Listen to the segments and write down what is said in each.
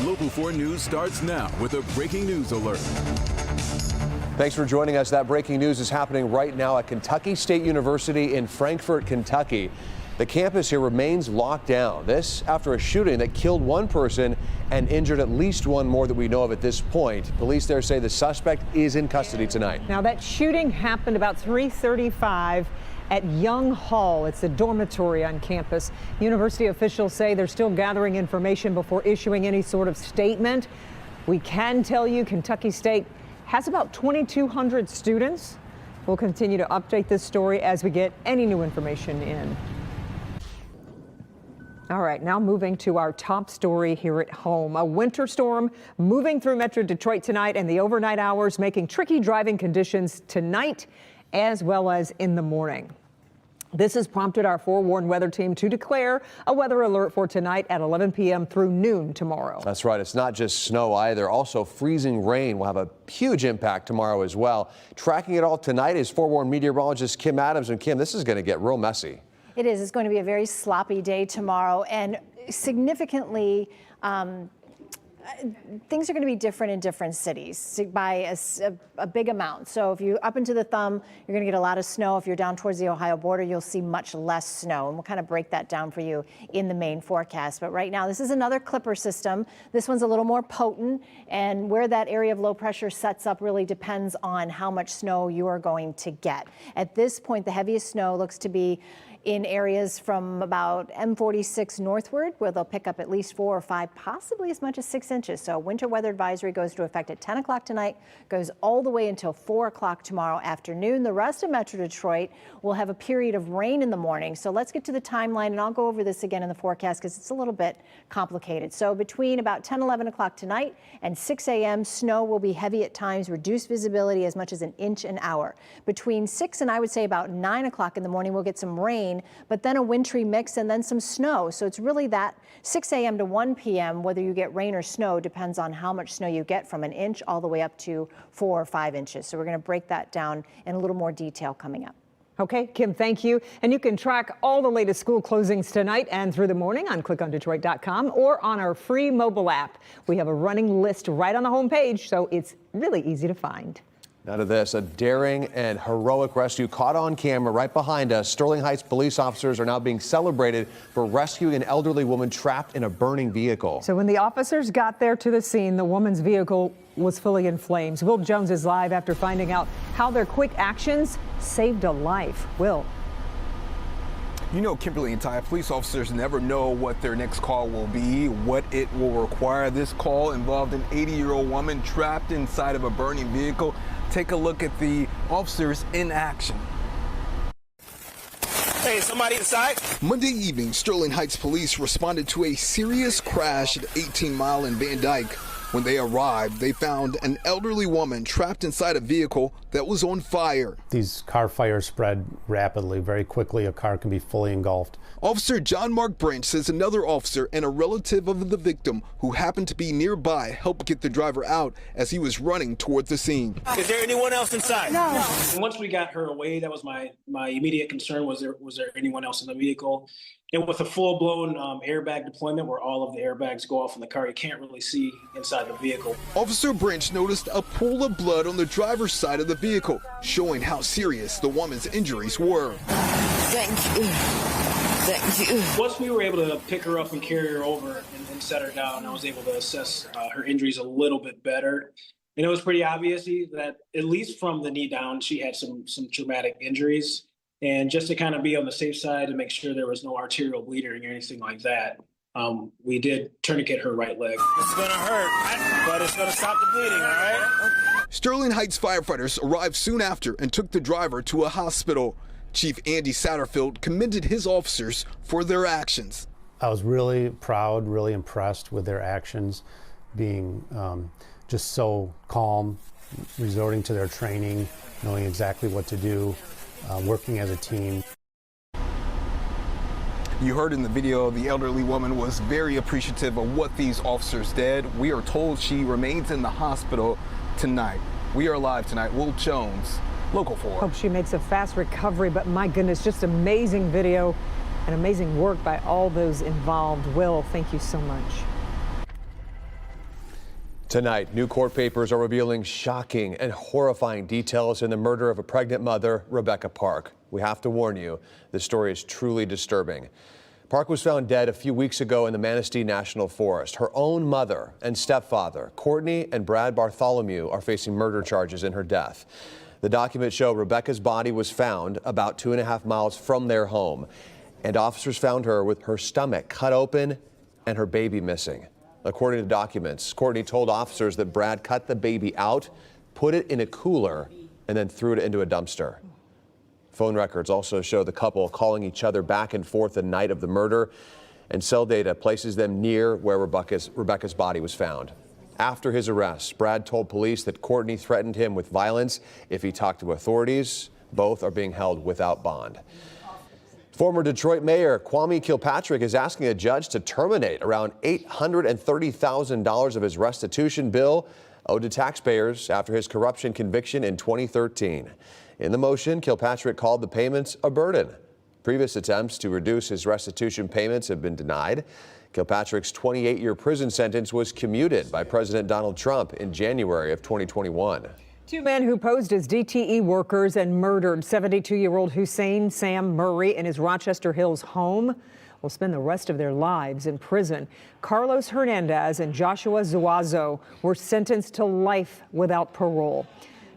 Local 4 News starts now with a breaking news alert. Thanks for joining us. That breaking news is happening right now at Kentucky State University in Frankfort, Kentucky. The campus here remains locked down. This after a shooting that killed one person and injured at least one more that we know of at this point. Police there say the suspect is in custody tonight. Now, that shooting happened about 3:35 at Young Hall. It's a dormitory on campus. University officials say they're still gathering information before issuing any sort of statement. We can tell you Kentucky State has about 2,200 students. We'll continue to update this story as we get any new information in. All right, now moving to our top story here at home. A winter storm moving through Metro Detroit tonight and the overnight hours, making tricky driving conditions tonight as well as in the morning. This has prompted our forewarned weather team to declare a weather alert for tonight at 11 p.m. through noon tomorrow. That's right. It's not just snow either. Also, freezing rain will have a huge impact tomorrow as well. Tracking it all tonight is forewarned meteorologist Kim Adams. And Kim, this is going to get real messy. It is. It's going to be a very sloppy day tomorrow, and significantly, things are going to be different in different cities by a big amount. So if you up into the thumb, you're going to get a lot of snow. If you're down towards the Ohio border, you'll see much less snow. And we'll kind of break that down for you in the main forecast. But right now, this is another Clipper system. This one's a little more potent. And where that area of low pressure sets up really depends on how much snow you are going to get. At this point, the heaviest snow looks to be in areas from about M46 northward, where they'll pick up at least 4 or 5, possibly as much as 6 inches. So winter weather advisory goes into effect at 10 o'clock tonight, goes all the way until 4 o'clock tomorrow afternoon. The rest of Metro Detroit will have a period of rain in the morning. So let's get to the timeline, and I'll go over this again in the forecast because it's a little bit complicated. So between about 10, 11 o'clock tonight and 6 a.m., snow will be heavy at times, reduced visibility as much as an inch an hour. Between 6 and I would say about 9 o'clock in the morning, we'll get some rain, but then a wintry mix and then some snow. So it's really that 6 a.m. to 1 p.m. whether you get rain or snow depends on how much snow you get, from an inch all the way up to 4 or 5 inches. So we're going to break that down in a little more detail coming up. Okay, Kim, thank you. And you can track all the latest school closings tonight and through the morning on clickondetroit.com or on our free mobile app. We have a running list right on the homepage, so it's really easy to find. Now to this, a daring and heroic rescue caught on camera right behind us. Sterling Heights police officers are now being celebrated for rescuing an elderly woman trapped in a burning vehicle. So when the officers got there to the scene, the woman's vehicle was fully in flames. Will Jones is live after finding out how their quick actions saved a life. Will. You know, Kimberly and Ty, police officers never know what their next call will be, what it will require. This call involved an 80-year-old woman trapped inside of a burning vehicle. Take a look at the officers in action. Hey, somebody inside? Monday evening, Sterling Heights police responded to a serious crash at 18 Mile in Van Dyke. When they arrived, they found an elderly woman trapped inside a vehicle that was on fire. These car fires spread rapidly. Very quickly, a car can be fully engulfed. Officer John Mark Branch says another officer and a relative of the victim who happened to be nearby helped get the driver out as he was running towards the scene. Is there anyone else inside? No. Once we got her away, that was my immediate concern. Was there anyone else in the vehicle? And with a full-blown airbag deployment where all of the airbags go off in the car, you can't really see inside the vehicle. Officer Branch noticed a pool of blood on the driver's side of the vehicle, showing how serious the woman's injuries were. Thank you. Thank you. Once we were able to pick her up and carry her over and set her down, I was able to assess her injuries a little bit better. And it was pretty obvious that, at least from the knee down, she had some traumatic injuries. And just to kind of be on the safe side and make sure there was no arterial bleeding or anything like that, we did tourniquet her right leg. It's gonna hurt, but it's gonna stop the bleeding, all right? Sterling Heights firefighters arrived soon after and took the driver to a hospital. Chief Andy Satterfield commended his officers for their actions. I was really proud, really impressed with their actions, being just so calm, resorting to their training, knowing exactly what to do, working as a team. You heard in the video, the elderly woman was very appreciative of what these officers did. We are told she remains in the hospital tonight. We are live tonight. Will Jones, Local 4. Hope she makes a fast recovery, but my goodness, just amazing video and amazing work by all those involved. Will, thank you so much. Tonight, new court papers are revealing shocking and horrifying details in the murder of a pregnant mother, Rebecca Park. We have to warn you, this story is truly disturbing. Park was found dead a few weeks ago in the Manistee National Forest. Her own mother and stepfather, Courtney and Brad Bartholomew, are facing murder charges in her death. The documents show Rebecca's body was found about 2.5 miles from their home, and officers found her with her stomach cut open and her baby missing. According to documents, Courtney told officers that Brad cut the baby out, put it in a cooler, and then threw it into a dumpster. Phone records also show the couple calling each other back and forth the night of the murder, and cell data places them near where Rebecca's body was found. After his arrest, Brad told police that Courtney threatened him with violence if he talked to authorities. Both are being held without bond. Former Detroit Mayor Kwame Kilpatrick is asking a judge to terminate around $830,000 of his restitution bill owed to taxpayers after his corruption conviction in 2013. In the motion, Kilpatrick called the payments a burden. Previous attempts to reduce his restitution payments have been denied. Kilpatrick's 28-year prison sentence was commuted by President Donald Trump in January of 2021. Two men who posed as DTE workers and murdered 72-year-old Hussein Sam Murray in his Rochester Hills home will spend the rest of their lives in prison. Carlos Hernandez and Joshua Zuazo were sentenced to life without parole.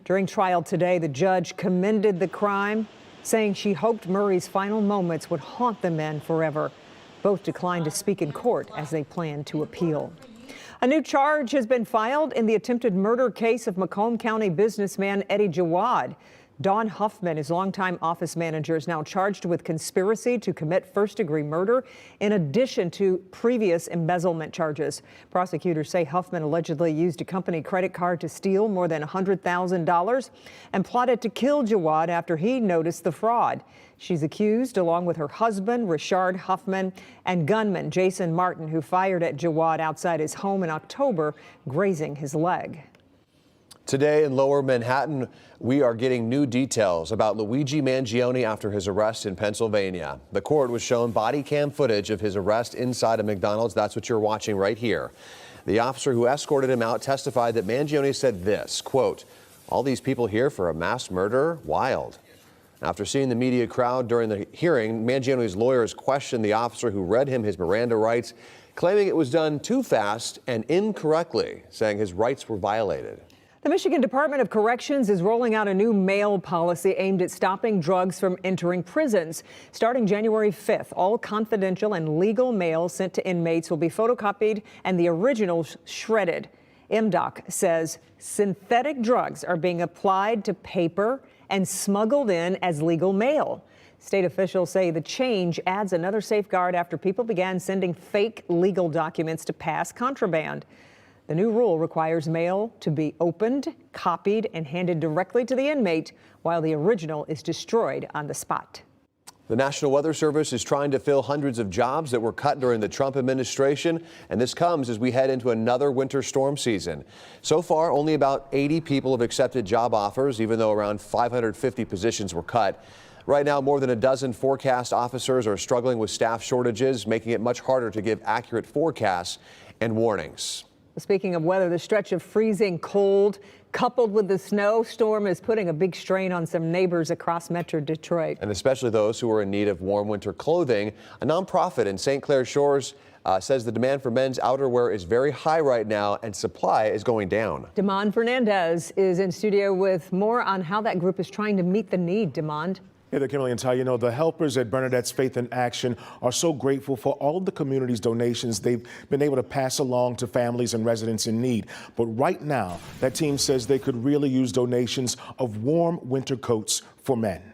During trial today, the judge commended the crime, saying she hoped Murray's final moments would haunt the men forever. Both declined to speak in court as they plan to appeal. A new charge has been filed in the attempted murder case of Macomb County businessman Eddie Jawad. Don Huffman, his longtime office manager, is now charged with conspiracy to commit first-degree murder in addition to previous embezzlement charges. Prosecutors say Huffman allegedly used a company credit card to steal more than $100,000 and plotted to kill Jawad after he noticed the fraud. She's accused, along with her husband, Richard Huffman, and gunman Jason Martin, who fired at Jawad outside his home in October, grazing his leg. Today in Lower Manhattan, we are getting new details about Luigi Mangione after his arrest in Pennsylvania. The court was shown body cam footage of his arrest inside a McDonald's. That's what you're watching right here. The officer who escorted him out testified that Mangione said this, quote, "All these people here for a mass murder? Wild." After seeing the media crowd during the hearing, Mangione's lawyers questioned the officer who read him his Miranda rights, claiming it was done too fast and incorrectly, saying his rights were violated. The Michigan Department of Corrections is rolling out a new mail policy aimed at stopping drugs from entering prisons. Starting January 5th, all confidential and legal mail sent to inmates will be photocopied and the originals shredded. MDOC says synthetic drugs are being applied to paper and smuggled in as legal mail. State officials say the change adds another safeguard after people began sending fake legal documents to pass contraband. The new rule requires mail to be opened, copied, and handed directly to the inmate, while the original is destroyed on the spot. The National Weather Service is trying to fill hundreds of jobs that were cut during the Trump administration, and this comes as we head into another winter storm season. So far, only about 80 people have accepted job offers, even though around 550 positions were cut. Right now, more than a dozen forecast officers are struggling with staff shortages, making it much harder to give accurate forecasts and warnings. Speaking of weather, the stretch of freezing cold coupled with the snowstorm is putting a big strain on some neighbors across Metro Detroit. And especially those who are in need of warm winter clothing. A nonprofit in St. Clair Shores says the demand for men's outerwear is very high right now and supply is going down. Damon Fernandez is in studio with more on how that group is trying to meet the need. Damon. Hey there, Kimberly and Ty. You know, the helpers at Bernadette's Faith in Action are so grateful for all of the community's donations they've been able to pass along to families and residents in need. But right now, that team says they could really use donations of warm winter coats for men.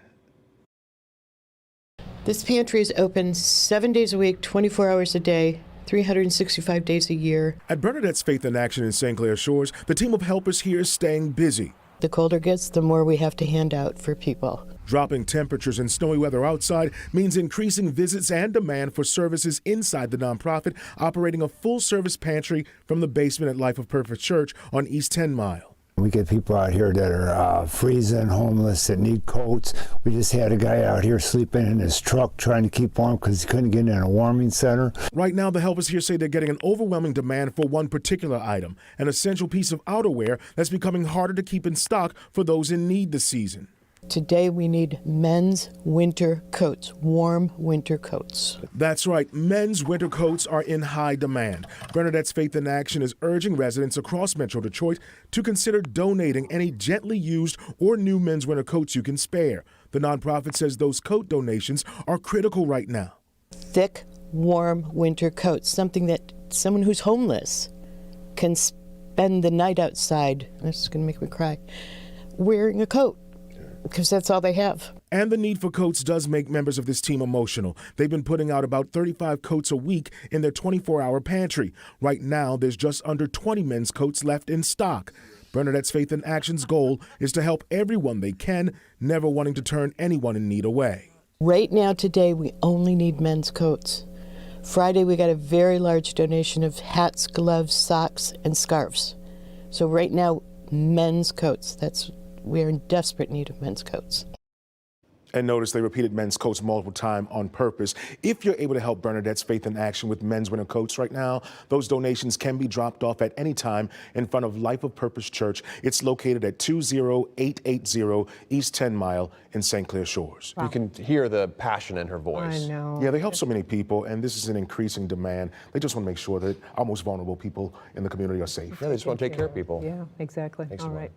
This pantry is open 7 days a week, 24 hours a day, 365 days a year. At Bernadette's Faith in Action in St. Clair Shores, the team of helpers here is staying busy. The colder it gets, the more we have to hand out for people. Dropping temperatures and snowy weather outside means increasing visits and demand for services inside the nonprofit, operating a full-service pantry from the basement at Life of Perfect Church on East 10 Mile. We get people out here that are freezing, homeless, that need coats. We just had a guy out here sleeping in his truck trying to keep warm because he couldn't get in a warming center. Right now, the helpers here say they're getting an overwhelming demand for one particular item, an essential piece of outerwear that's becoming harder to keep in stock for those in need this season. Today we need men's winter coats, warm winter coats. That's right, men's winter coats are in high demand. Bernadette's Faith in Action is urging residents across Metro Detroit to consider donating any gently used or new men's winter coats you can spare. The nonprofit says those coat donations are critical right now. Thick, warm winter coats, something that someone who's homeless can spend the night outside, this is going to make me cry, wearing a coat. Because that's all they have. And the need for coats does make members of this team emotional. They've been putting out about 35 coats a week in their 24-hour pantry. Right now, there's just under 20 men's coats left in stock. Bernadette's Faith in Action's goal is to help everyone they can, never wanting to turn anyone in need away. Right now, today, we only need men's coats. Friday, we got a very large donation of hats, gloves, socks, and scarves. So right now, men's coats. We're in desperate need of men's coats. And notice they repeated men's coats multiple times on purpose. If you're able to help Bernadette's Faith in Action with men's winter coats right now, those donations can be dropped off at any time in front of Life of Purpose Church. It's located at 20880 East 10 Mile in St. Clair Shores. You can hear the passion in her voice. I know. Yeah, they help so many people, and this is an increasing demand. They just want to make sure that our most vulnerable people in the community are safe. Yeah, they just want to take care of people. Yeah, exactly. Thanks, All Simone. right.